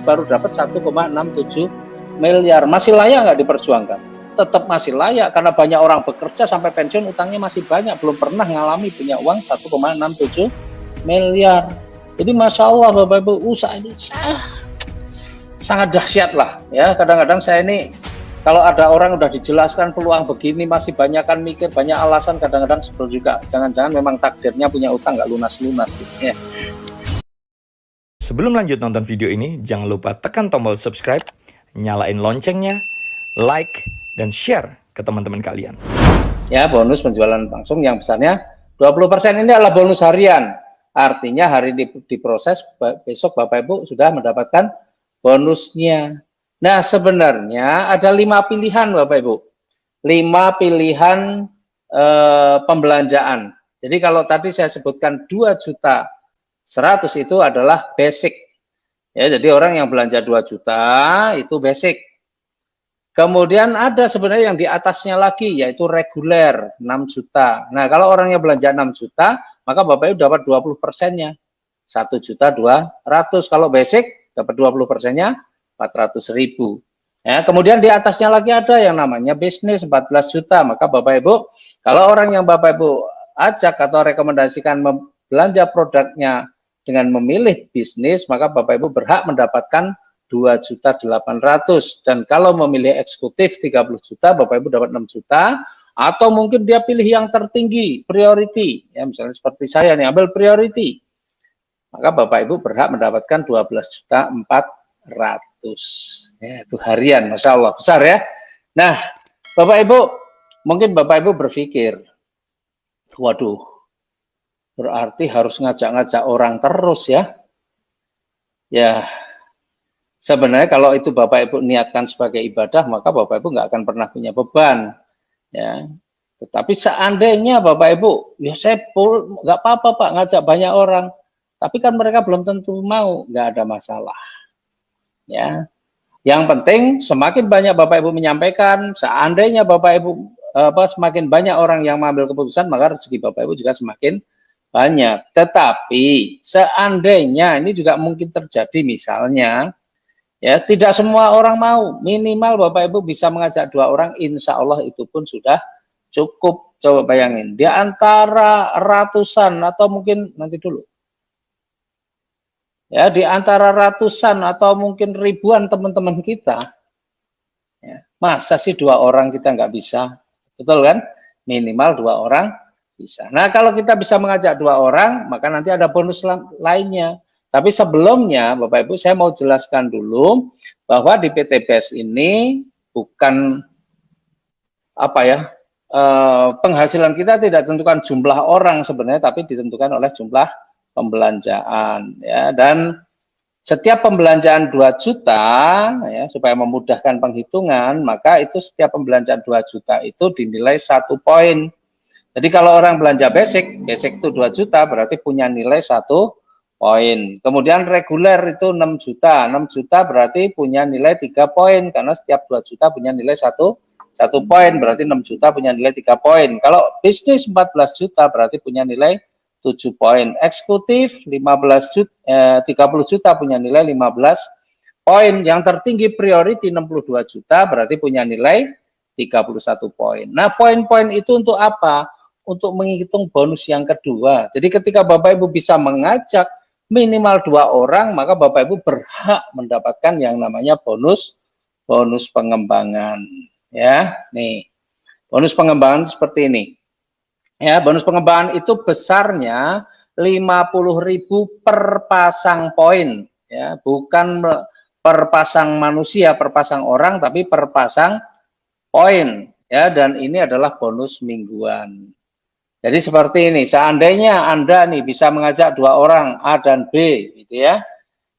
baru dapat 1,67 miliar. Masih layak nggak diperjuangkan? Tetap masih layak, karena banyak orang bekerja sampai pensiun utangnya masih banyak, belum pernah ngalami punya uang 1,67 miliar. Jadi Masya Allah Bapak Ibu, usaha ini sangat dahsyat lah ya. Kadang-kadang saya ini kalau ada orang udah dijelaskan peluang begini masih banyak kan mikir, banyak alasan, kadang-kadang sebel juga. Jangan-jangan memang takdirnya punya utang nggak lunas-lunas ya. Sebelum lanjut nonton video ini, jangan lupa tekan tombol subscribe, nyalain loncengnya, like, dan share ke teman-teman kalian. Ya, bonus penjualan langsung yang besarnya 20% ini adalah bonus harian. Artinya hari diproses, besok Bapak Ibu sudah mendapatkan bonusnya. Nah, sebenarnya ada 5 pilihan Bapak Ibu. 5 pilihan pembelanjaan. Jadi kalau tadi saya sebutkan 2.100.000 itu adalah basic. Ya, jadi orang yang belanja 2 juta itu basic. Kemudian ada sebenarnya yang di atasnya lagi, yaitu reguler 6 juta. Nah, kalau orangnya belanja 6 juta, maka Bapak Ibu dapat 20%-nya. 1.200.000. Kalau basic, dapat 20%-nya 400.000. Ya, kemudian di atasnya lagi ada yang namanya bisnis 14 juta. Maka Bapak Ibu, kalau orang yang Bapak Ibu ajak atau rekomendasikan belanja produknya dengan memilih bisnis, maka Bapak Ibu berhak mendapatkan 2.800.000, dan kalau memilih eksekutif 30 juta, Bapak Ibu dapat 6 juta, atau mungkin dia pilih yang tertinggi, priority, ya misalnya seperti saya nih, ambil priority, maka Bapak Ibu berhak mendapatkan 12.400.000, ya itu harian, Masya Allah, besar ya. Nah, Bapak Ibu, mungkin Bapak Ibu berpikir, waduh, berarti harus ngajak-ngajak orang terus ya. Ya, sebenarnya kalau itu Bapak Ibu niatkan sebagai ibadah, maka Bapak Ibu nggak akan pernah punya beban, ya. Tetapi seandainya Bapak Ibu, ya saya nggak apa-apa Pak ngajak banyak orang, tapi kan mereka belum tentu mau, nggak ada masalah, ya. Yang penting semakin banyak Bapak Ibu menyampaikan, seandainya Bapak Ibu semakin banyak orang yang mengambil keputusan, maka rezeki Bapak Ibu juga semakin banyak. Tetapi seandainya ini juga mungkin terjadi, misalnya ya, tidak semua orang mau, minimal Bapak Ibu bisa mengajak 2 orang, insya Allah itu pun sudah cukup. Coba bayangin, di antara ratusan atau mungkin nanti dulu, ya di antara ratusan atau mungkin ribuan teman-teman kita, ya, masa sih 2 orang kita nggak bisa, betul kan? Minimal 2 orang bisa. Nah, kalau kita bisa mengajak 2 orang, maka nanti ada bonus lainnya. Tapi sebelumnya, Bapak Ibu, saya mau jelaskan dulu bahwa di PT BES ini bukan apa ya, penghasilan kita tidak ditentukan jumlah orang sebenarnya, tapi ditentukan oleh jumlah pembelanjaan. Ya, dan setiap pembelanjaan 2 juta, ya, supaya memudahkan penghitungan, maka itu setiap pembelanjaan 2 juta itu dinilai 1 poin. Jadi kalau orang belanja basic itu 2 juta, berarti punya nilai 1 poin. Kemudian reguler itu 6 juta. 6 juta berarti punya nilai 3 poin, karena setiap 2 juta punya nilai 1 poin, berarti 6 juta punya nilai 3 poin. Kalau bisnis 14 juta berarti punya nilai 7 poin. Eksekutif 30 juta punya nilai 15 poin. Yang tertinggi priority 62 juta berarti punya nilai 31 poin. Nah, poin-poin itu untuk apa? Untuk menghitung bonus yang kedua. Jadi ketika Bapak Ibu bisa mengajak minimal 2 orang, maka Bapak Ibu berhak mendapatkan yang namanya bonus pengembangan. Ya, nih bonus pengembangan seperti ini. Ya, bonus pengembangan itu besarnya 50.000 per pasang poin. Ya, bukan per pasang manusia, per pasang orang, tapi per pasang poin. Ya, dan ini adalah bonus mingguan. Jadi seperti ini, seandainya Anda nih bisa mengajak 2 orang, A dan B, gitu ya.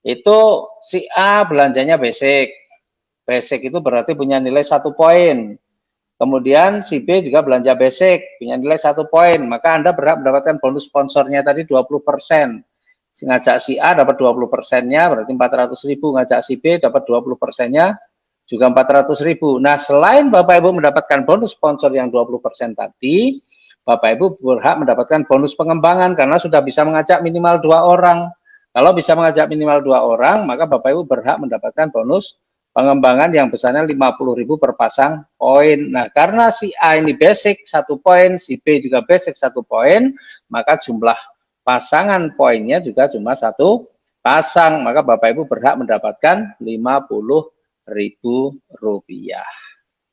Itu si A belanjanya basic. Basic itu berarti punya nilai 1 poin. Kemudian si B juga belanja basic, punya nilai 1 poin. Maka Anda berhak mendapatkan bonus sponsornya tadi 20%. Ngajak si A dapat 20%-nya, berarti 400.000. Ngajak si B dapat 20%-nya, juga 400.000. Nah, selain Bapak Ibu mendapatkan bonus sponsor yang 20% tadi, Bapak Ibu berhak mendapatkan bonus pengembangan karena sudah bisa mengajak minimal 2 orang. Kalau bisa mengajak minimal 2 orang, maka Bapak Ibu berhak mendapatkan bonus pengembangan yang besarnya 50.000 per pasang poin. Nah, karena si A ini basic 1 poin, si B juga basic 1 poin, maka jumlah pasangan poinnya juga cuma 1 pasang. Maka Bapak Ibu berhak mendapatkan Rp50.000.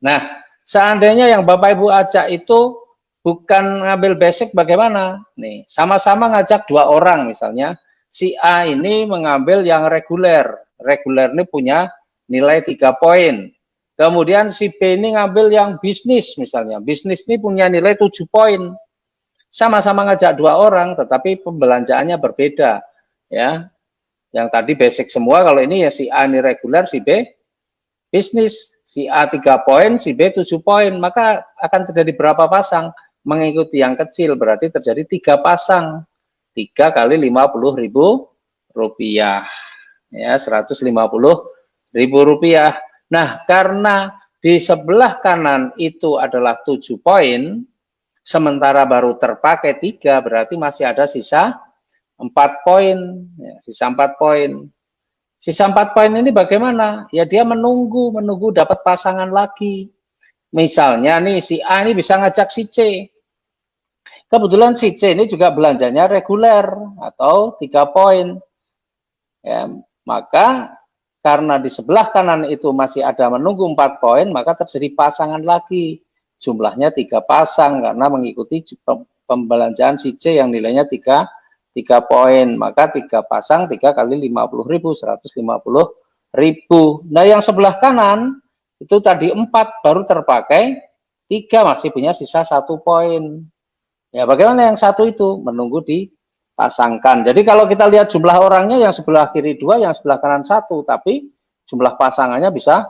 Nah, seandainya yang Bapak Ibu ajak itu bukan ngambil basic, bagaimana? Nih, sama-sama ngajak 2 orang misalnya. Si A ini mengambil yang reguler. Reguler ini punya nilai 3 poin. Kemudian si B ini ngambil yang bisnis misalnya. Bisnis ini punya nilai 7 poin. Sama-sama ngajak 2 orang, tetapi pembelanjaannya berbeda. Ya, yang tadi basic semua, kalau ini ya si A ini reguler, si B bisnis. Si A 3 poin, si B 7 poin. Maka akan terjadi berapa pasang? Mengikuti yang kecil, berarti terjadi 3 pasang. 3 kali Rp50.000. Ya, Rp150.000. Nah, karena di sebelah kanan itu adalah 7 poin, sementara baru terpakai 3, berarti masih ada sisa 4 poin. Ya, sisa 4 poin. Sisa 4 poin ini bagaimana? Ya dia menunggu dapat pasangan lagi. Misalnya nih si A ini bisa ngajak si C. Kebetulan si C ini juga belanjanya reguler atau 3 poin. Ya, maka karena di sebelah kanan itu masih ada menunggu 4 poin, maka terjadi pasangan lagi. Jumlahnya 3 pasang karena mengikuti pembelanjaan si C yang nilainya 3 poin, maka 3 pasang 3 kali 50.000, 150.000. Nah, yang sebelah kanan itu tadi 4 baru terpakai, 3 masih punya sisa 1 poin. Ya, bagaimana yang satu itu? Menunggu dipasangkan. Jadi kalau kita lihat jumlah orangnya, yang sebelah kiri 2, yang sebelah kanan 1, tapi jumlah pasangannya bisa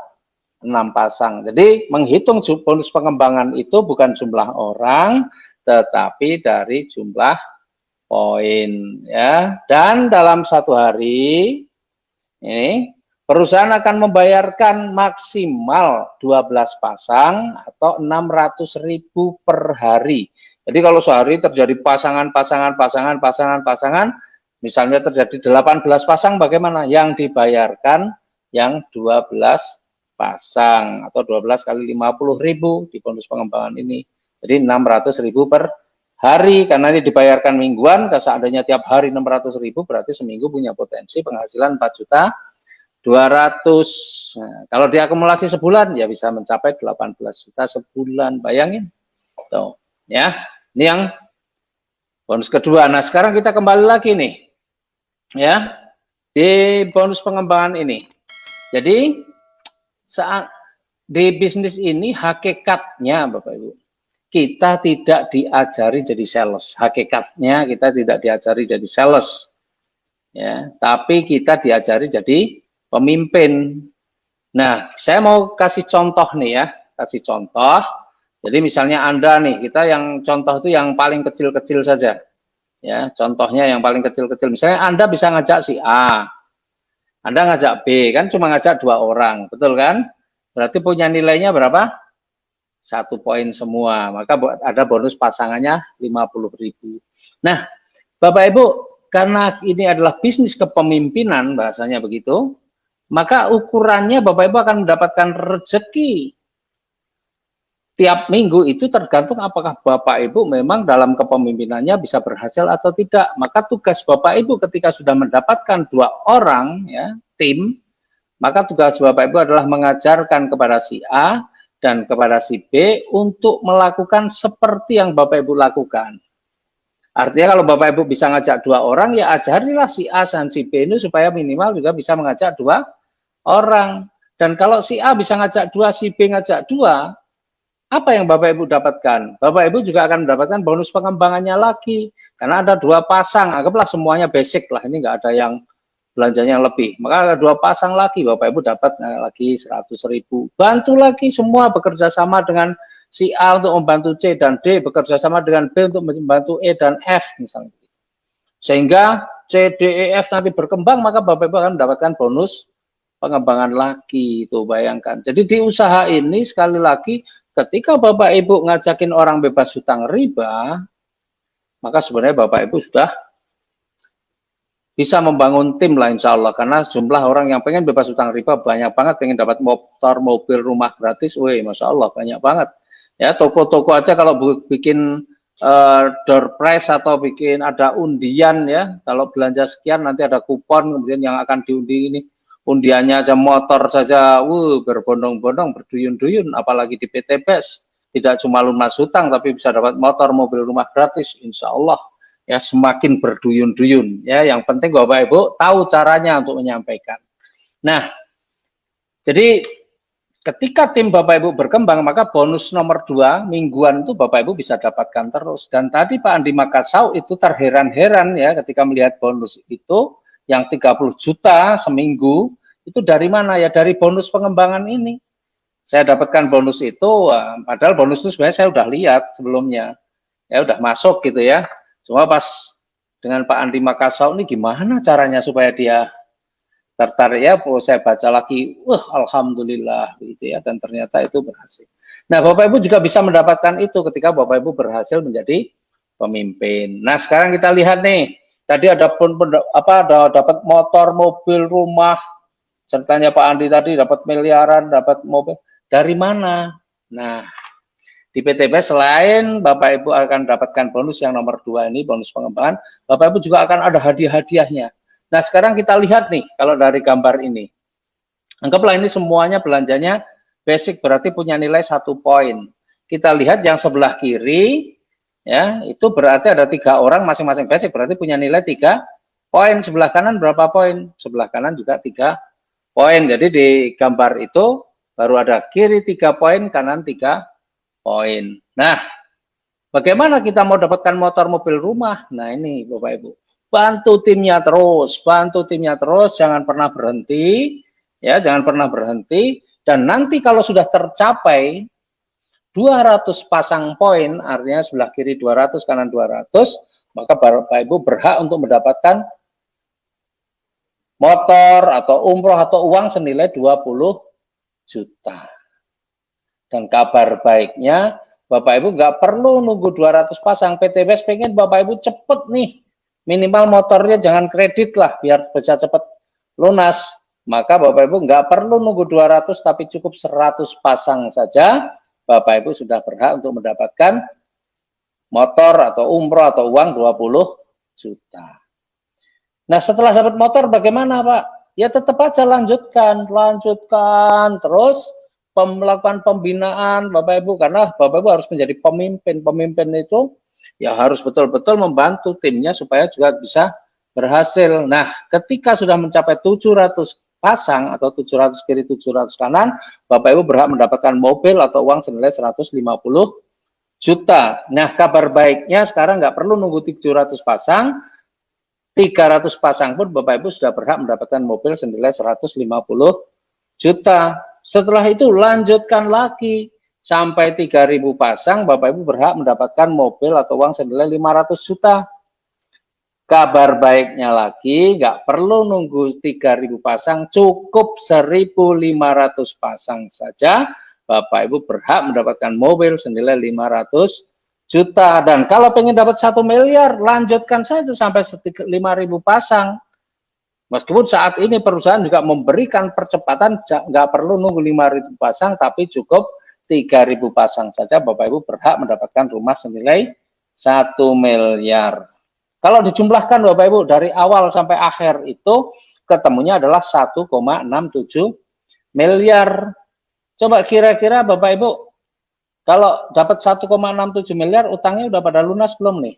6 pasang. Jadi menghitung bonus pengembangan itu bukan jumlah orang, tetapi dari jumlah poin, ya. Dan dalam 1 hari ini perusahaan akan membayarkan maksimal 12 pasang atau 600.000 per hari. Jadi kalau sehari terjadi pasangan, misalnya terjadi 18 pasang, bagaimana? Yang dibayarkan yang 12 pasang atau 12 kali 50.000 di bonus pengembangan ini. Jadi 600.000 per hari, karena ini dibayarkan mingguan. Seandainya tiap hari 600.000, berarti seminggu punya potensi penghasilan 4.200.000. Nah, kalau diakumulasi sebulan ya bisa mencapai 18 juta sebulan. Bayangin tuh, ya. Ini yang bonus kedua. Nah, sekarang kita kembali lagi nih, ya, di bonus pengembangan ini. Jadi saat di bisnis ini hakikatnya Bapak Ibu, kita tidak diajari jadi sales. Hakikatnya kita tidak diajari jadi sales, ya, tapi kita diajari jadi pemimpin. Nah, saya mau kasih contoh nih ya, kasih contoh. Jadi misalnya Anda nih, kita yang contoh itu yang paling kecil-kecil saja. Ya, contohnya yang paling kecil-kecil. Misalnya Anda bisa ngajak si A, Anda ngajak B, kan cuma ngajak 2 orang, betul kan? Berarti punya nilainya berapa? 1 poin semua. Maka ada bonus pasangannya 50.000. Nah, Bapak Ibu, karena ini adalah bisnis kepemimpinan, bahasanya begitu, maka ukurannya Bapak Ibu akan mendapatkan rezeki tiap minggu itu tergantung apakah Bapak Ibu memang dalam kepemimpinannya bisa berhasil atau tidak. Maka tugas Bapak Ibu ketika sudah mendapatkan 2 orang, ya, tim, maka tugas Bapak Ibu adalah mengajarkan kepada si A dan kepada si B untuk melakukan seperti yang Bapak Ibu lakukan. Artinya kalau Bapak Ibu bisa ngajak 2 orang, ya ajarilah si A dan si B ini supaya minimal juga bisa mengajak 2 orang. Dan kalau si A bisa ngajak 2, si B ngajak 2, apa yang Bapak Ibu dapatkan? Bapak Ibu juga akan mendapatkan bonus pengembangannya lagi. Karena ada 2 pasang, anggaplah semuanya basic lah, ini nggak ada yang belanjanya yang lebih. Maka ada 2 pasang lagi, Bapak Ibu dapat lagi 100.000. Bantu lagi semua bekerja sama dengan si A untuk membantu C dan D, bekerja sama dengan B untuk membantu E dan F misalnya. Sehingga C, D, E, F nanti berkembang, maka Bapak Ibu akan mendapatkan bonus pengembangan lagi. Itu bayangkan. Jadi di usaha ini sekali lagi, ketika Bapak Ibu ngajakin orang bebas hutang riba, maka sebenarnya Bapak Ibu sudah bisa membangun tim lah insya Allah, karena jumlah orang yang pengen bebas utang riba banyak banget, pengen dapat motor, mobil, rumah gratis, wih Masya Allah banyak banget ya. Toko-toko aja kalau bikin door prize atau bikin ada undian ya, kalau belanja sekian nanti ada kupon kemudian yang akan diundi, ini undiannya aja motor saja berbondong-bondong, berduyun-duyun, apalagi di PTBS tidak cuma lunas hutang tapi bisa dapat motor, mobil, rumah gratis insya Allah ya, semakin berduyun-duyun ya. Yang penting Bapak Ibu tahu caranya untuk menyampaikan. Nah, jadi ketika tim Bapak Ibu berkembang, maka bonus nomor 2 mingguan itu Bapak Ibu bisa dapatkan terus. Dan tadi Pak Andi Makassau itu terheran-heran ya ketika melihat bonus itu yang 30 juta seminggu, itu dari mana ya? Dari bonus pengembangan ini. Saya dapatkan bonus itu, padahal bonus itu sebenarnya saya udah lihat sebelumnya. Ya udah masuk gitu ya. Cuma pas dengan Pak Andi Makassau ini gimana caranya supaya dia tertarik ya, saya baca lagi, wah alhamdulillah gitu ya, dan ternyata itu berhasil. Nah, Bapak Ibu juga bisa mendapatkan itu ketika Bapak Ibu berhasil menjadi pemimpin. Nah, sekarang kita lihat nih, tadi ada dapat motor, mobil, rumah, ceritanya Pak Andi tadi dapat miliaran, dapat mobil, dari mana? Nah, di PTB selain Bapak Ibu akan dapatkan bonus yang nomor 2 ini, bonus pengembangan, Bapak Ibu juga akan ada hadiah-hadiahnya. Nah, sekarang kita lihat nih, kalau dari gambar ini. Anggaplah ini semuanya belanjanya basic, berarti punya nilai 1 poin. Kita lihat yang sebelah kiri, ya, itu berarti ada 3 orang masing-masing basic, berarti punya nilai 3 poin. Sebelah kanan berapa poin? Sebelah kanan juga 3 poin. Jadi di gambar itu baru ada kiri 3 poin, kanan 3 poin. Nah, bagaimana kita mau dapatkan motor, mobil, rumah? Nah, ini Bapak Ibu. Bantu timnya terus, jangan pernah berhenti, ya, jangan pernah berhenti. Dan nanti kalau sudah tercapai 200 pasang poin, artinya sebelah kiri 200, kanan 200, maka Bapak Ibu berhak untuk mendapatkan motor atau umroh atau uang senilai 20 juta. Dan kabar baiknya, Bapak Ibu nggak perlu nunggu 200 pasang. PTBS pengen Bapak Ibu cepet nih, minimal motornya jangan kredit lah, biar bisa cepet lunas. Maka Bapak Ibu nggak perlu nunggu 200, tapi cukup 100 pasang saja, Bapak Ibu sudah berhak untuk mendapatkan motor atau umroh atau uang 20 juta. Nah, setelah dapat motor bagaimana Pak? Ya tetap aja lanjutkan terus melakukan pembinaan Bapak Ibu, karena Bapak Ibu harus menjadi pemimpin. Pemimpin itu ya harus betul-betul membantu timnya supaya juga bisa berhasil. Nah, ketika sudah mencapai 700 pasang atau 700 kiri 700 kanan, Bapak Ibu berhak mendapatkan mobil atau uang senilai 150 juta. Nah, kabar baiknya sekarang nggak perlu nunggu 700 pasang, 300 pasang pun Bapak Ibu sudah berhak mendapatkan mobil senilai 150 juta. Setelah itu lanjutkan lagi sampai 3.000 pasang, Bapak Ibu berhak mendapatkan mobil atau uang senilai 500 juta. Kabar baiknya lagi, nggak perlu nunggu 3.000 pasang, cukup 1.500 pasang saja, Bapak Ibu berhak mendapatkan mobil senilai 500 juta. Dan kalau pengen dapat 1 miliar, lanjutkan saja sampai 5.000 pasang. Meskipun saat ini perusahaan juga memberikan percepatan, nggak perlu nunggu 5.000 pasang, tapi cukup 3.000 pasang saja, Bapak Ibu berhak mendapatkan rumah senilai 1 miliar. Kalau dijumlahkan Bapak Ibu dari awal sampai akhir itu ketemunya adalah 1,67 miliar. Coba kira-kira Bapak Ibu, kalau dapat 1,67 miliar, utangnya udah pada lunas belum nih?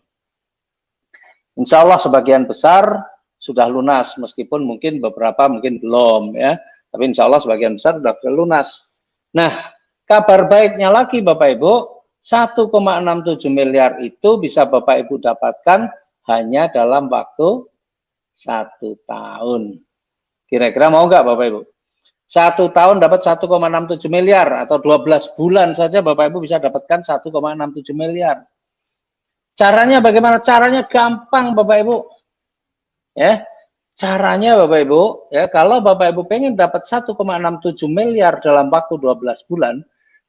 Insya Allah sebagian besar sudah lunas, meskipun mungkin beberapa mungkin belum ya, tapi insya Allah sebagian besar sudah lunas. Nah, kabar baiknya lagi Bapak Ibu, 1,67 miliar itu bisa Bapak Ibu dapatkan hanya dalam waktu 1 tahun. Kira-kira mau nggak Bapak Ibu? 1 tahun dapat 1,67 miliar, atau 12 bulan saja Bapak Ibu bisa dapatkan 1,67 miliar. Caranya bagaimana? Caranya gampang Bapak Ibu. Ya, caranya Bapak Ibu, ya, kalau Bapak Ibu pengen dapat 1,67 miliar dalam waktu 12 bulan,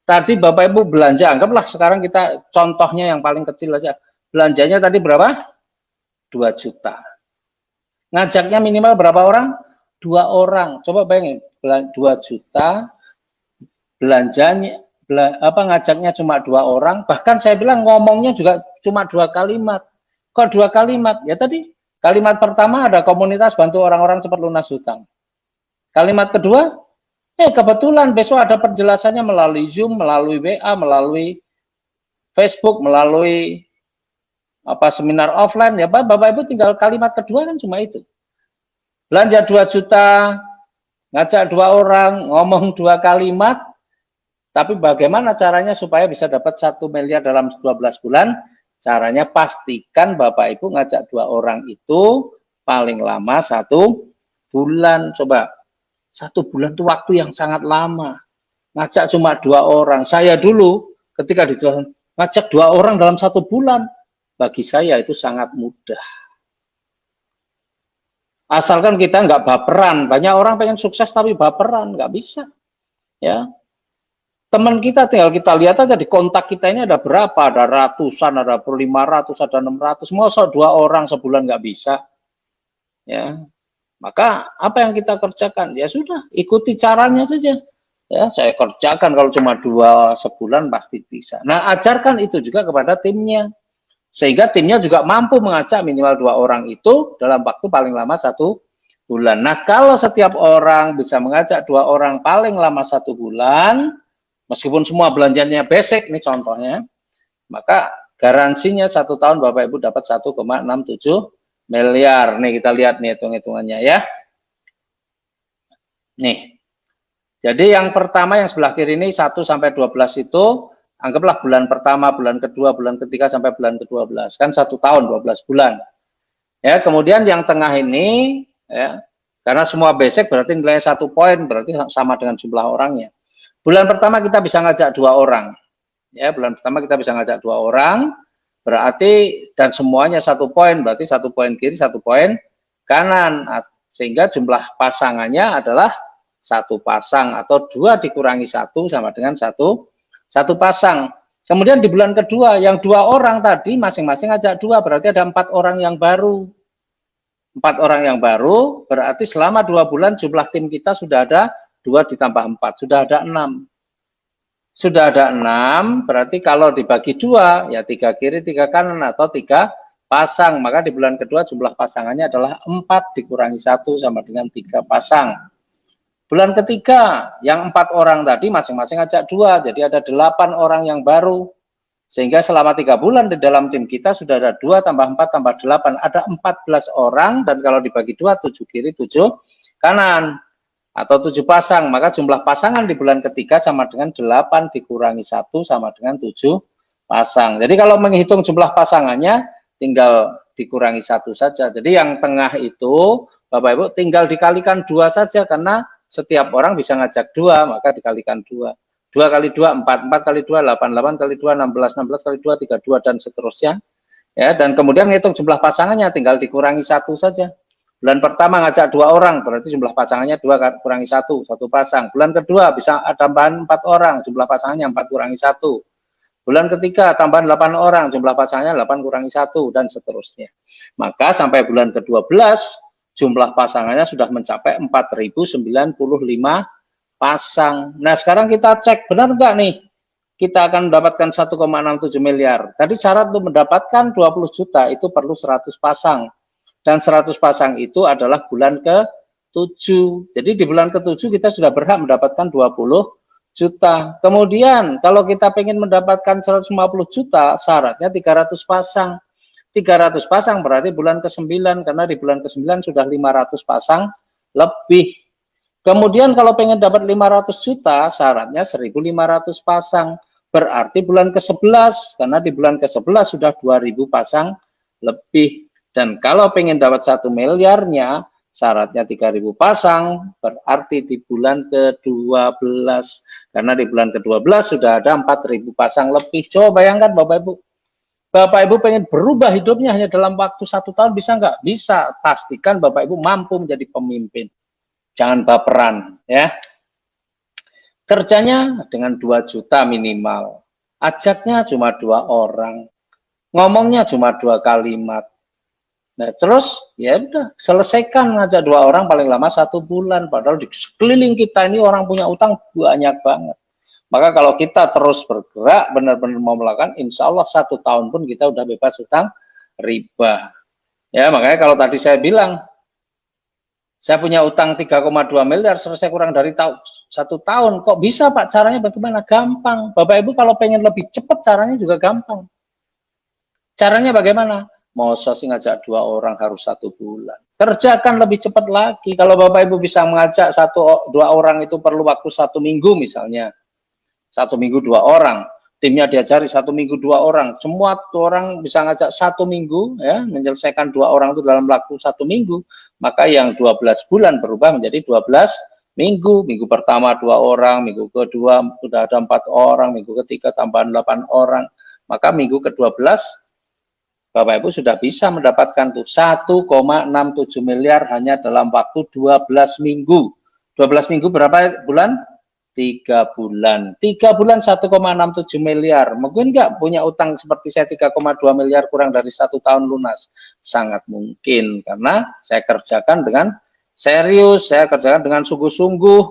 tadi Bapak Ibu belanja, anggaplah sekarang kita contohnya yang paling kecil aja. Belanjanya tadi berapa? 2 juta. Ngajaknya minimal berapa orang? 2 orang. Coba bayangin, 2 juta, belanjanya, ngajaknya cuma 2 orang. Bahkan saya bilang ngomongnya juga cuma 2 kalimat. Kok 2 kalimat? Ya tadi, kalimat pertama ada komunitas bantu orang-orang cepat lunas hutang. Kalimat kedua, kebetulan besok ada penjelasannya melalui Zoom, melalui WA, melalui Facebook, melalui seminar offline. Ya Bapak Ibu tinggal kalimat kedua kan cuma itu. Belanja 2 juta, ngajak 2 orang, ngomong 2 kalimat, tapi bagaimana caranya supaya bisa dapat 1 miliar dalam 12 bulan? Caranya pastikan Bapak Ibu ngajak 2 orang itu paling lama 1 bulan. Coba, 1 bulan itu waktu yang sangat lama. Ngajak cuma 2 orang. Saya dulu ketika dijual ngajak 2 orang dalam 1 bulan, bagi saya itu sangat mudah. Asalkan kita nggak baperan. Banyak orang pengen sukses tapi baperan, nggak bisa. Ya, teman kita tinggal kita lihat aja di kontak kita ini ada berapa, ada ratusan, ada 500, ada 600. Masa 2 orang sebulan nggak bisa? Ya, maka apa yang kita kerjakan? Ya sudah, ikuti caranya saja. Ya, saya kerjakan kalau cuma 2 sebulan pasti bisa. Nah, ajarkan itu juga kepada timnya. Sehingga timnya juga mampu mengajak minimal 2 orang itu dalam waktu paling lama 1 bulan. Nah, kalau setiap orang bisa mengajak 2 orang paling lama 1 bulan, meskipun semua belanjanya basic, nih contohnya, maka garansinya 1 tahun Bapak Ibu dapat 1,67 miliar. Nih kita lihat nih hitung-hitungannya ya. Nih, jadi yang pertama yang sebelah kiri ini 1 sampai 12 itu, anggaplah bulan pertama, bulan kedua, bulan ketiga sampai bulan ke-12. Kan 1 tahun 12 bulan. Ya, kemudian yang tengah ini ya, karena semua basic berarti nilainya 1 poin, berarti sama dengan jumlah orangnya. Bulan pertama kita bisa ngajak 2 orang. Ya, bulan pertama kita bisa ngajak 2 orang, berarti dan semuanya 1 poin, berarti 1 poin kiri, 1 poin kanan. Sehingga jumlah pasangannya adalah 1 pasang atau 2 dikurangi 1 sama dengan 1 pasang. Kemudian di bulan kedua yang 2 orang tadi masing-masing ajak 2, berarti ada 4 orang yang baru. 4 orang yang baru berarti selama 2 bulan jumlah tim kita sudah ada 2 ditambah 4, sudah ada 6. Sudah ada 6, berarti kalau dibagi 2 ya 3 kiri 3 kanan atau 3 pasang. Maka di bulan kedua jumlah pasangannya adalah 4 dikurangi 1 sama dengan 3 pasang. Bulan ketiga, yang 4 orang tadi masing-masing ajak 2, jadi ada 8 orang yang baru. Sehingga selama 3 bulan di dalam tim kita sudah ada 2 tambah 4 tambah 8, ada 14 orang, dan kalau dibagi 2, 7 kiri, 7 kanan, atau 7 pasang, maka jumlah pasangan di bulan ketiga sama dengan 8 dikurangi 1 sama dengan 7 pasang. Jadi kalau menghitung jumlah pasangannya, tinggal dikurangi 1 saja. Jadi yang tengah itu, Bapak Ibu, tinggal dikalikan 2 saja, karena setiap orang bisa ngajak 2, maka dikalikan 2. 2 kali 2, 4, 4 kali 2, 8, 8 kali 2, 16, 16 kali 2, 32, dan seterusnya. Ya, dan kemudian ngitung jumlah pasangannya, tinggal dikurangi 1 saja. Bulan pertama ngajak 2 orang, berarti jumlah pasangannya 2 kurangi 1, 1 pasang. Bulan kedua bisa tambahan 4 orang, jumlah pasangannya 4 kurangi 1. Bulan ketiga tambahan 8 orang, jumlah pasangannya 8 kurangi 1, dan seterusnya. Maka sampai bulan ke-12, jumlah pasangannya sudah mencapai 4095 pasang. Nah, sekarang kita cek benar nggak nih kita akan mendapatkan 1,67 miliar. Tadi syarat untuk mendapatkan 20 juta itu perlu 100 pasang. Dan 100 pasang itu adalah bulan ke-7. Jadi di bulan ke-7 kita sudah berhak mendapatkan 20 juta. Kemudian kalau kita ingin mendapatkan 150 juta, syaratnya 300 pasang. 300 pasang berarti bulan ke-9, karena di bulan ke-9 sudah 500 pasang lebih. Kemudian kalau pengen dapat 500 juta, syaratnya 1.500 pasang. Berarti bulan ke-11, karena di bulan ke-11 sudah 2.000 pasang lebih. Dan kalau pengen dapat 1 miliarnya, syaratnya 3.000 pasang, berarti di bulan ke-12. Karena di bulan ke-12 sudah ada 4.000 pasang lebih. Coba bayangkan Bapak Ibu. Bapak Ibu pengen berubah hidupnya hanya dalam waktu 1 tahun, bisa nggak? Bisa. Pastikan Bapak Ibu mampu menjadi pemimpin. Jangan baperan, ya. Kerjanya dengan 2 juta minimal. Ajaknya cuma 2 orang. Ngomongnya cuma 2 kalimat. Nah, terus ya udah selesaikan, ngajak 2 orang paling lama 1 bulan. Padahal di sekeliling kita ini orang punya utang banyak banget. Maka kalau kita terus bergerak, benar-benar mau melakukan, insya Allah 1 tahun pun kita udah bebas utang riba. Ya, makanya kalau tadi saya bilang, saya punya utang 3,2 miliar, selesai kurang dari 1 tahun. Kok bisa Pak? Caranya bagaimana? Gampang. Bapak Ibu kalau pengen lebih cepat, caranya juga gampang. Caranya bagaimana? Mau sih ngajak 2 orang harus 1 bulan. Kerjakan lebih cepat lagi. Kalau Bapak Ibu bisa mengajak 1-2 orang itu perlu waktu 1 minggu misalnya. 1 minggu 2 orang. Timnya diajari 1 minggu 2 orang. Semua orang bisa ngajak 1 minggu, ya, menyelesaikan 2 orang itu dalam waktu 1 minggu. Maka yang 12 bulan berubah menjadi 12 minggu. Minggu pertama 2 orang, minggu kedua sudah ada 4 orang, minggu ketiga tambahan 8 orang. Maka minggu ke-12 Bapak Ibu sudah bisa mendapatkan tuh 1,67 miliar hanya dalam waktu 12 minggu. 12 minggu berapa bulan? 3 bulan. 3 bulan 1,67 miliar. Mungkin nggak punya utang seperti saya 3,2 miliar kurang dari 1 tahun lunas? Sangat mungkin karena saya kerjakan dengan serius, saya kerjakan dengan sungguh-sungguh.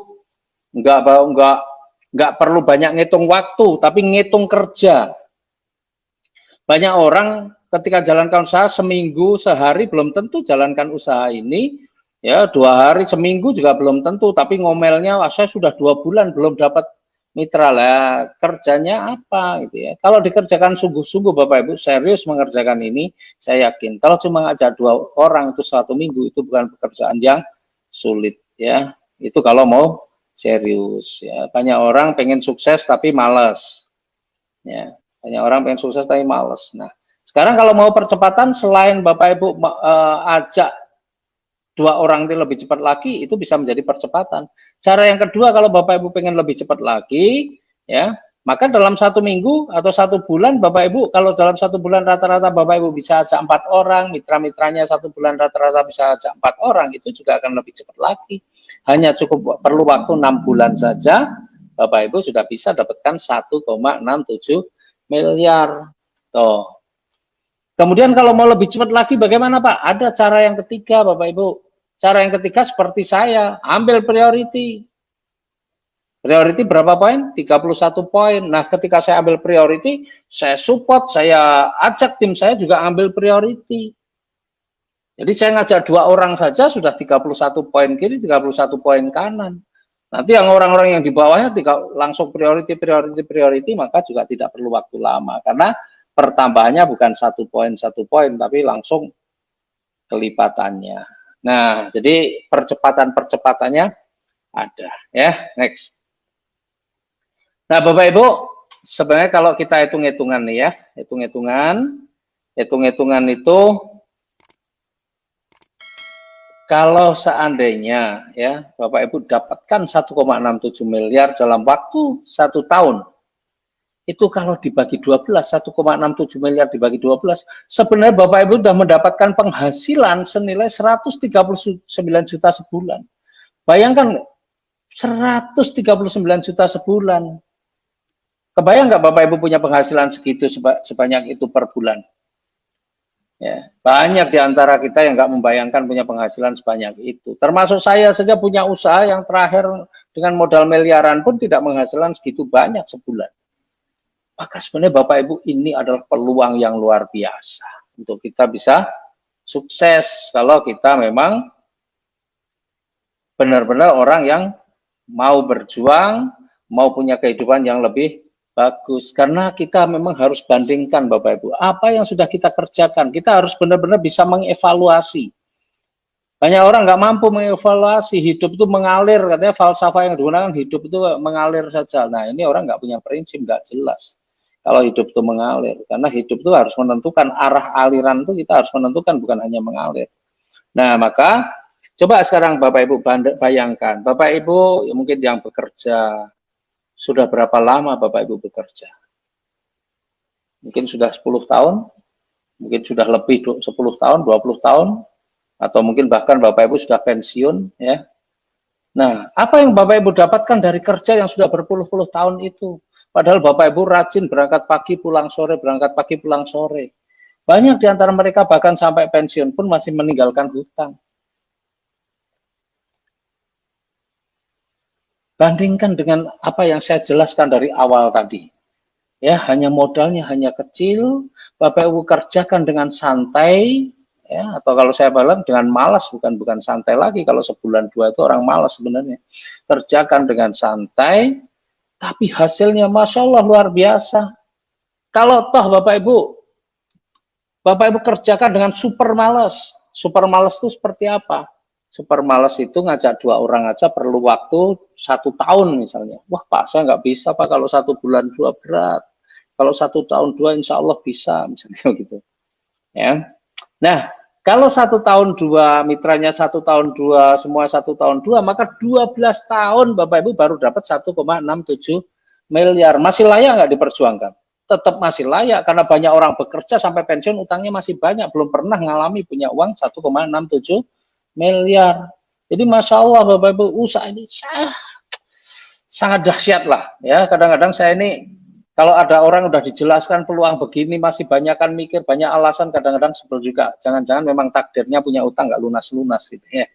Nggak perlu banyak ngitung waktu, tapi ngitung kerja. Banyak orang ketika jalankan usaha seminggu, sehari belum tentu jalankan usaha ini, ya 2 hari, seminggu juga belum tentu, tapi ngomelnya, wah saya sudah 2 bulan belum dapat mitra lah, kerjanya apa gitu ya. Kalau dikerjakan sungguh-sungguh Bapak Ibu serius mengerjakan ini, saya yakin kalau cuma ngajak 2 orang itu 1 minggu itu bukan pekerjaan yang sulit ya. Itu kalau mau serius ya. Banyak orang pengen sukses tapi malas ya. Banyak orang pengen sukses tapi males. Nah, sekarang kalau mau percepatan, selain Bapak Ibu ajak 2 orang itu lebih cepat lagi, itu bisa menjadi percepatan. Cara yang kedua, kalau Bapak Ibu pengen lebih cepat lagi, ya, maka dalam 1 minggu atau 1 bulan, Bapak Ibu, kalau dalam 1 bulan rata-rata Bapak Ibu bisa ajak 4 orang, mitra-mitranya 1 bulan rata-rata bisa ajak 4 orang, itu juga akan lebih cepat lagi. Hanya cukup perlu waktu 6 bulan saja, Bapak Ibu sudah bisa dapatkan 1,67 miliar. Tuh. Kemudian kalau mau lebih cepat lagi bagaimana Pak? Ada cara yang ketiga Bapak Ibu. Cara yang ketiga seperti saya, ambil priority. Priority berapa poin? 31 poin. Nah, ketika saya ambil priority, saya support, saya ajak tim saya juga ambil priority. Jadi saya ngajak 2 orang saja sudah 31 poin kiri, 31 poin kanan. Nanti yang orang-orang yang di bawahnya langsung priority, maka juga tidak perlu waktu lama. Karena pertambahannya bukan 1 poin, tapi langsung kelipatannya. Nah, jadi percepatan-percepatannya ada. Ya, next. Nah, Bapak Ibu, sebenarnya kalau kita hitung-hitungan nih ya, hitung-hitungan itu kalau seandainya ya Bapak Ibu dapatkan 1,67 miliar dalam waktu 1 tahun, itu kalau dibagi 12, 1,67 miliar dibagi 12, sebenarnya Bapak Ibu sudah mendapatkan penghasilan senilai 139 juta sebulan. Bayangkan 139 juta sebulan. Kebayang nggak Bapak Ibu punya penghasilan segitu sebanyak itu per bulan? Ya, banyak di antara kita yang nggak membayangkan punya penghasilan sebanyak itu. Termasuk saya saja punya usaha yang terakhir dengan modal miliaran pun tidak menghasilkan segitu banyak sebulan. Maka sebenarnya Bapak Ibu ini adalah peluang yang luar biasa untuk kita bisa sukses kalau kita memang benar-benar orang yang mau berjuang, mau punya kehidupan yang lebih bagus, karena kita memang harus bandingkan Bapak Ibu, apa yang sudah kita kerjakan, kita harus benar-benar bisa mengevaluasi. Banyak orang nggak mampu mengevaluasi, hidup itu mengalir, katanya falsafah yang digunakan hidup itu mengalir saja. Nah ini orang nggak punya prinsip, nggak jelas. Kalau hidup itu mengalir, karena hidup itu harus menentukan arah aliran itu kita harus menentukan, bukan hanya mengalir. Nah maka coba sekarang Bapak Ibu bayangkan, Bapak Ibu mungkin yang bekerja, sudah berapa lama Bapak Ibu bekerja? Mungkin sudah 10 tahun, mungkin sudah lebih 10 tahun, 20 tahun, atau mungkin bahkan Bapak Ibu sudah pensiun ya. Nah, apa yang Bapak Ibu dapatkan dari kerja yang sudah berpuluh-puluh tahun itu? Padahal Bapak Ibu rajin berangkat pagi pulang sore, berangkat pagi pulang sore. Banyak di antara mereka bahkan sampai pensiun pun masih meninggalkan hutang. Bandingkan dengan apa yang saya jelaskan dari awal tadi. Ya, hanya modalnya hanya kecil, Bapak Ibu kerjakan dengan santai, ya, atau kalau saya bilang dengan malas, bukan santai lagi. Kalau sebulan dua itu orang malas sebenarnya. Kerjakan dengan santai, tapi hasilnya Masya Allah luar biasa. Kalau toh Bapak Ibu kerjakan dengan super malas. Super malas itu seperti apa? Super malas itu ngajak dua orang aja perlu waktu 1 tahun misalnya. Wah Pak, saya nggak bisa Pak kalau 1 bulan 2 berat. Kalau 1 tahun 2 insya Allah bisa misalnya gitu. Ya. Nah, kalau 1 tahun 2 mitranya 1 tahun 2 semua 1 tahun 2 maka 12 tahun Bapak Ibu baru dapat 1,67 miliar. Masih layak nggak diperjuangkan? Tetap masih layak karena banyak orang bekerja sampai pensiun utangnya masih banyak, belum pernah ngalami punya uang 1,67 miliar. Jadi Masya Allah Bapak Ibu usaha ini sangat dahsyat lah ya. Kadang-kadang saya ini kalau ada orang udah dijelaskan peluang begini masih banyak kan mikir banyak alasan, kadang-kadang sebel juga. Jangan-jangan memang takdirnya punya utang nggak lunas-lunas gitu ya.